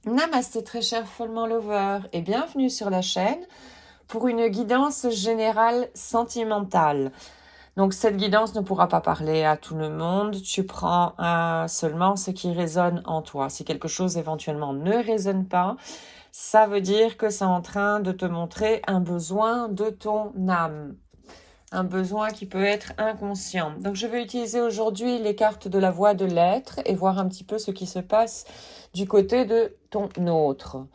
Namasté très cher Follement Lover et bienvenue sur la chaîne pour une guidance générale sentimentale. Donc cette guidance ne pourra pas parler à tout le monde, tu prends seulement ce qui résonne en toi. Si quelque chose éventuellement ne résonne pas, ça veut dire que c'est en train de te montrer un besoin de ton âme. Un besoin qui peut être inconscient. Donc je vais utiliser aujourd'hui les cartes de la voie de l'être et voir un petit peu ce qui se passe du côté de ton autre.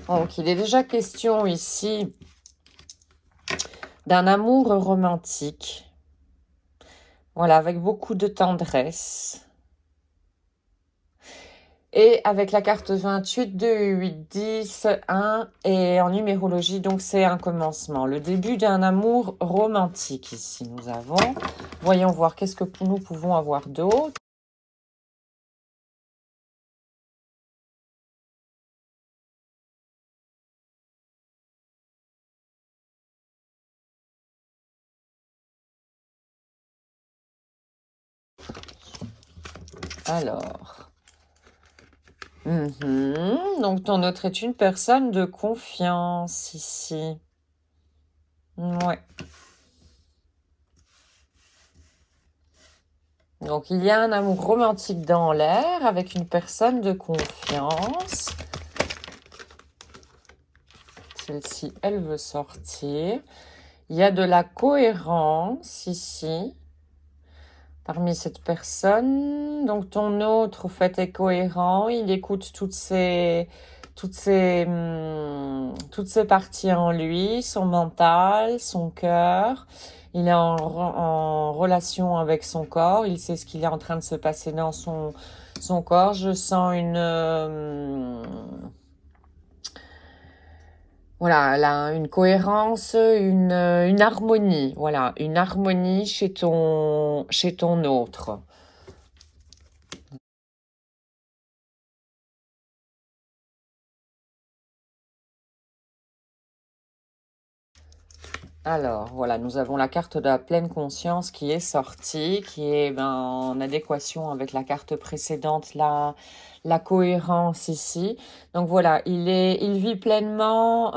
Donc il est déjà question ici d'un amour romantique. Voilà, avec beaucoup de tendresse. Et avec la carte 28, 2, 8, 10, 1, et en numérologie, donc c'est un commencement. Le début d'un amour romantique ici, nous avons. Voyons voir qu'est-ce que nous pouvons avoir d'autre. Alors, donc ton autre est une personne de confiance ici. Ouais. Donc, il y a un amour romantique dans l'air avec une personne de confiance. Celle-ci, elle veut sortir. Il y a de la cohérence ici, parmi cette personne. Donc, ton autre, au fait, est cohérent. Il écoute toutes ces parties en lui, son mental, son cœur. Il est en relation avec son corps. Il sait ce qu'il est en train de se passer dans son corps. Je sens voilà, une cohérence, une harmonie. Voilà, une harmonie chez ton autre. Alors, voilà, nous avons la carte de la pleine conscience qui est sortie, qui est en adéquation avec la carte précédente, la cohérence ici. Donc voilà, il vit pleinement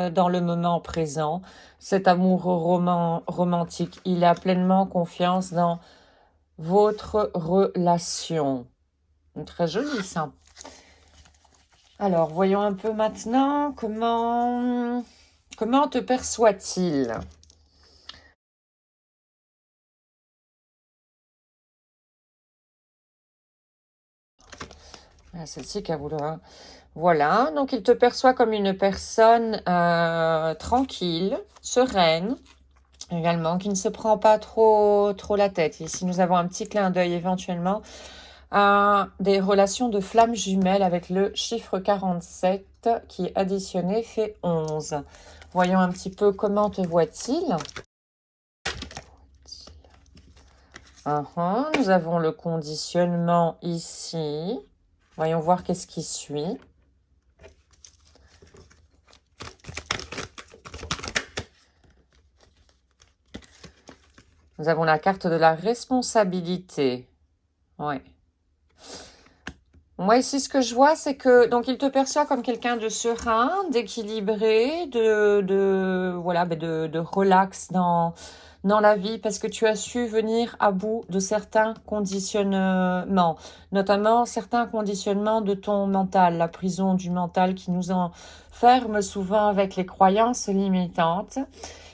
dans le moment présent, cet amour romantique. Il a pleinement confiance dans votre relation. Très joli ça. Alors, voyons un peu maintenant comment te perçoit-il? Ah, celle-ci qui a voulu. Voilà, donc il te perçoit comme une personne tranquille, sereine, également, qui ne se prend pas trop la tête. Ici, nous avons un petit clin d'œil éventuellement à des relations de flammes jumelles avec le chiffre 47 qui additionné fait 11. Voyons un petit peu comment te voit-il. Nous avons le conditionnement ici. Voyons voir qu'est-ce qui suit. Nous avons la carte de la responsabilité. Ouais. Moi, ici, ce que je vois, c'est que donc il te perçoit comme quelqu'un de serein, d'équilibré, voilà, de relax dans la vie, parce que tu as su venir à bout de certains conditionnements, notamment certains conditionnements de ton mental, la prison du mental qui nous enferme souvent avec les croyances limitantes.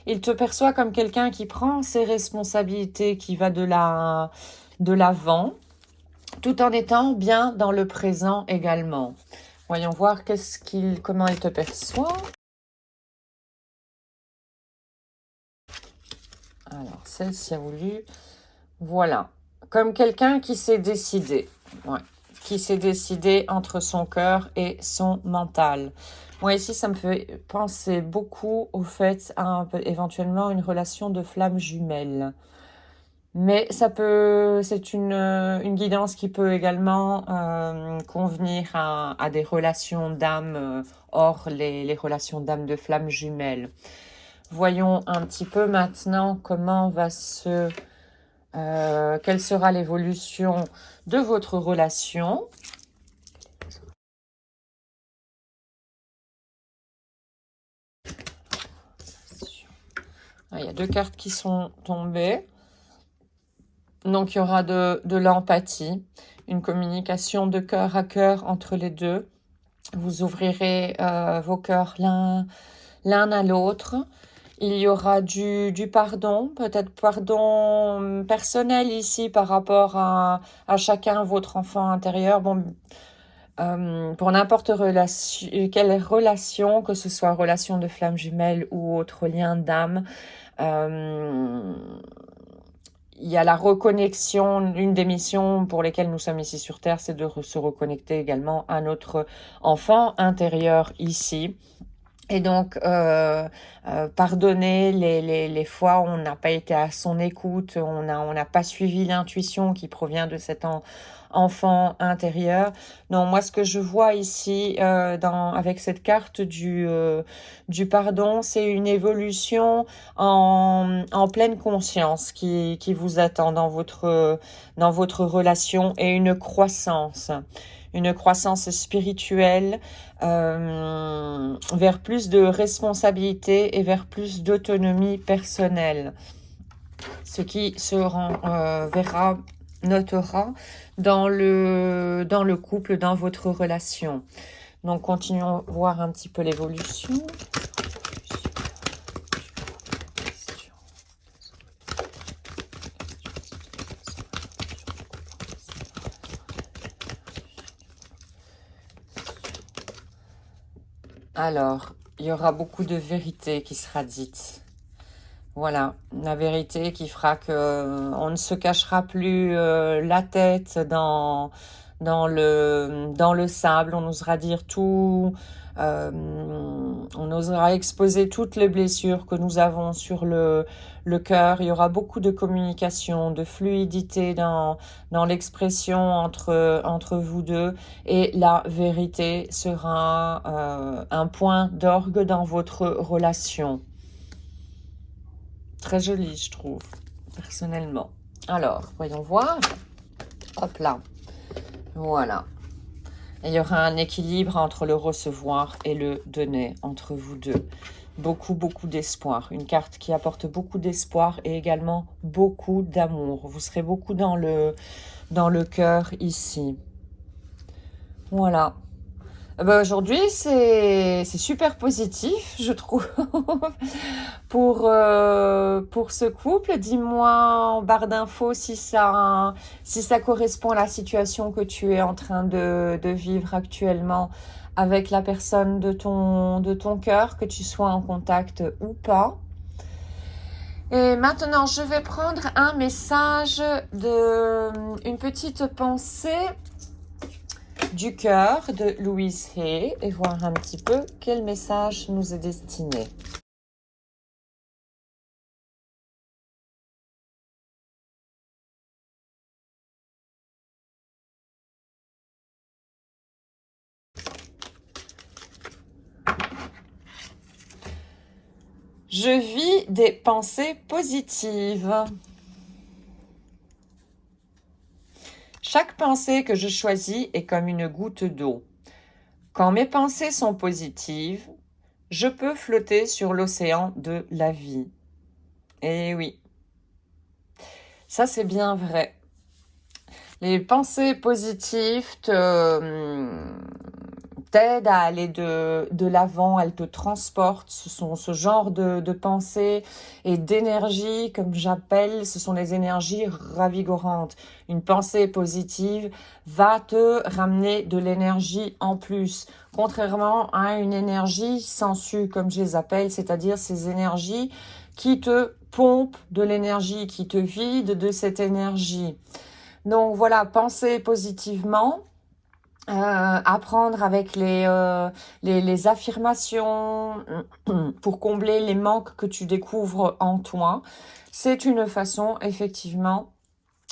Il te perçoit comme quelqu'un qui prend ses responsabilités, qui va de l'avant, tout en étant bien dans le présent également. Voyons voir comment il te perçoit. Alors, celle-ci a voulu... Voilà. Comme quelqu'un qui s'est décidé. Ouais. Qui s'est décidé entre son cœur et son mental. Moi, ici, ça me fait penser beaucoup au fait à éventuellement une relation de flamme jumelle. Mais c'est une guidance qui peut également convenir à des relations d'âme hors les relations d'âme de flamme jumelles. Voyons un petit peu maintenant comment va se... quelle sera l'évolution de votre relation. Ah, il y a 2 cartes qui sont tombées. Donc, il y aura de l'empathie, une communication de cœur à cœur entre les deux. Vous ouvrirez vos cœurs l'un à l'autre. Il y aura du pardon, peut-être pardon personnel ici par rapport à chacun votre enfant intérieur. Bon, pour n'importe quelle relation, que ce soit relation de flamme jumelle ou autre lien d'âme, il y a la reconnexion. Une des missions pour lesquelles nous sommes ici sur Terre, c'est de se reconnecter également à notre enfant intérieur ici. Et donc, pardonner les fois où on n'a pas été à son écoute, on n'a pas suivi l'intuition qui provient de cet enfant intérieur. Non, moi, ce que je vois ici avec cette carte du pardon, c'est une évolution en pleine conscience qui vous attend dans votre relation, et une croissance spirituelle vers plus de responsabilité et vers plus d'autonomie personnelle. Ce qui se notera dans le couple, dans votre relation. Donc, continuons à voir un petit peu l'évolution. Alors, il y aura beaucoup de vérité qui sera dite. Voilà, la vérité qui fera que on ne se cachera plus la tête dans le sable. On osera dire tout, on osera exposer toutes les blessures que nous avons sur le cœur. Il y aura beaucoup de communication, de fluidité dans l'expression entre vous deux, et la vérité sera un point d'orgue dans votre relation. Très joli, je trouve, personnellement. Alors, voyons voir. Hop là. Voilà. Et il y aura un équilibre entre le recevoir et le donner entre vous deux. Beaucoup, beaucoup d'espoir. Une carte qui apporte beaucoup d'espoir et également beaucoup d'amour. Vous serez beaucoup dans le cœur ici. Voilà. Aujourd'hui, c'est super positif, je trouve, pour ce couple. Dis-moi en barre d'infos si ça correspond à la situation que tu es en train de vivre actuellement avec la personne de ton cœur, que tu sois en contact ou pas. Et maintenant, je vais prendre un message une petite pensée du cœur de Louise Hay et voir un petit peu quel message nous est destiné. Je vis des pensées positives. Chaque pensée que je choisis est comme une goutte d'eau. Quand mes pensées sont positives, je peux flotter sur l'océan de la vie. Et oui, ça c'est bien vrai. Les pensées positives t'aident à aller de l'avant, elles te transportent. Ce sont ce genre de pensées et d'énergie, comme j'appelle, ce sont les énergies ravigorantes. Une pensée positive va te ramener de l'énergie en plus, contrairement à une énergie sensue, comme je les appelle, c'est-à-dire ces énergies qui te pompent de l'énergie, qui te vident de cette énergie. Donc voilà, penser positivement. Apprendre avec les affirmations pour combler les manques que tu découvres en toi. C'est une façon effectivement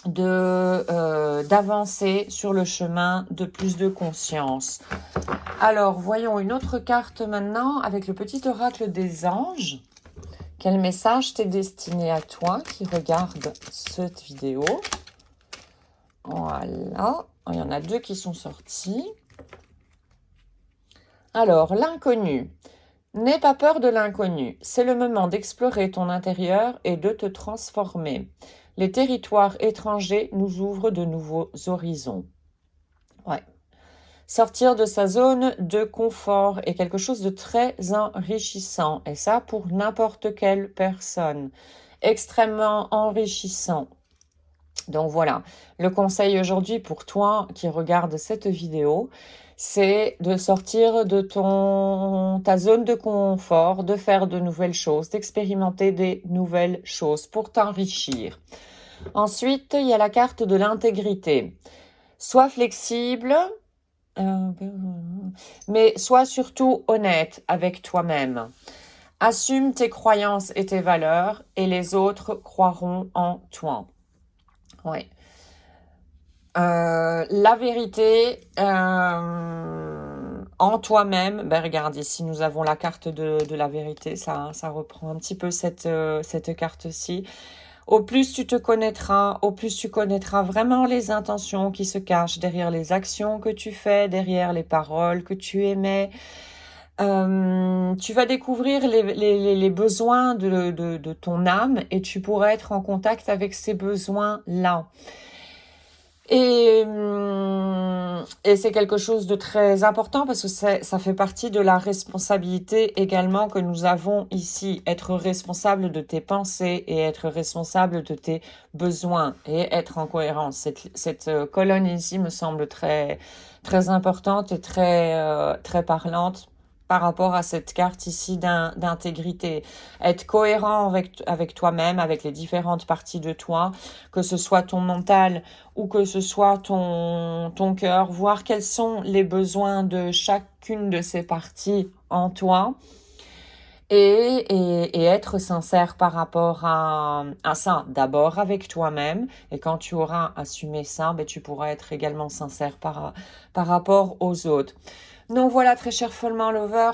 d'avancer sur le chemin de plus de conscience. Alors, voyons une autre carte maintenant avec le petit oracle des anges Quel message t'est destiné à toi qui regarde cette vidéo? Voilà. Il y en a 2 qui sont sortis. Alors, l'inconnu. N'aie pas peur de l'inconnu. C'est le moment d'explorer ton intérieur et de te transformer. Les territoires étrangers nous ouvrent de nouveaux horizons. Ouais. Sortir de sa zone de confort est quelque chose de très enrichissant. Et ça, pour n'importe quelle personne. Extrêmement enrichissant. Donc voilà, le conseil aujourd'hui pour toi qui regarde cette vidéo, c'est de sortir de ta zone de confort, de faire de nouvelles choses, d'expérimenter des nouvelles choses pour t'enrichir. Ensuite, il y a la carte de l'intégrité. Sois flexible, mais sois surtout honnête avec toi-même. Assume tes croyances et tes valeurs et les autres croiront en toi. Oui. La vérité en toi-même, ben regarde ici nous avons la carte de la vérité, ça reprend un petit peu cette carte-ci. Au plus tu te connaîtras, au plus tu connaîtras vraiment les intentions qui se cachent derrière les actions que tu fais, derrière les paroles que tu émets. Tu vas découvrir les besoins de ton âme et tu pourras être en contact avec ces besoins-là. Et c'est quelque chose de très important parce que ça fait partie de la responsabilité également que nous avons ici. Être responsable de tes pensées et être responsable de tes besoins et être en cohérence. Cette colonne ici me semble très, très importante et très parlante par rapport à cette carte ici d'intégrité. Être cohérent avec toi-même, avec les différentes parties de toi, que ce soit ton mental ou que ce soit ton cœur, voir quels sont les besoins de chacune de ces parties en toi et être sincère par rapport à ça. D'abord avec toi-même et quand tu auras assumé ça, ben, tu pourras être également sincère par rapport aux autres. Donc voilà, très cher Follement Lover,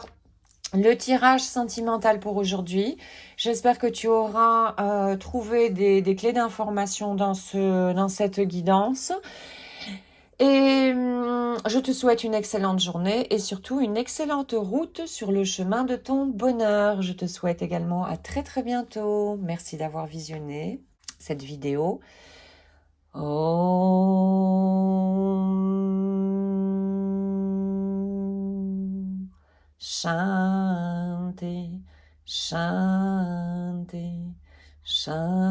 le tirage sentimental pour aujourd'hui. J'espère que tu auras trouvé des clés d'information dans cette guidance. Et je te souhaite une excellente journée et surtout une excellente route sur le chemin de ton bonheur. Je te souhaite également à très très bientôt. Merci d'avoir visionné cette vidéo. Shanti, Shanti, Shanti.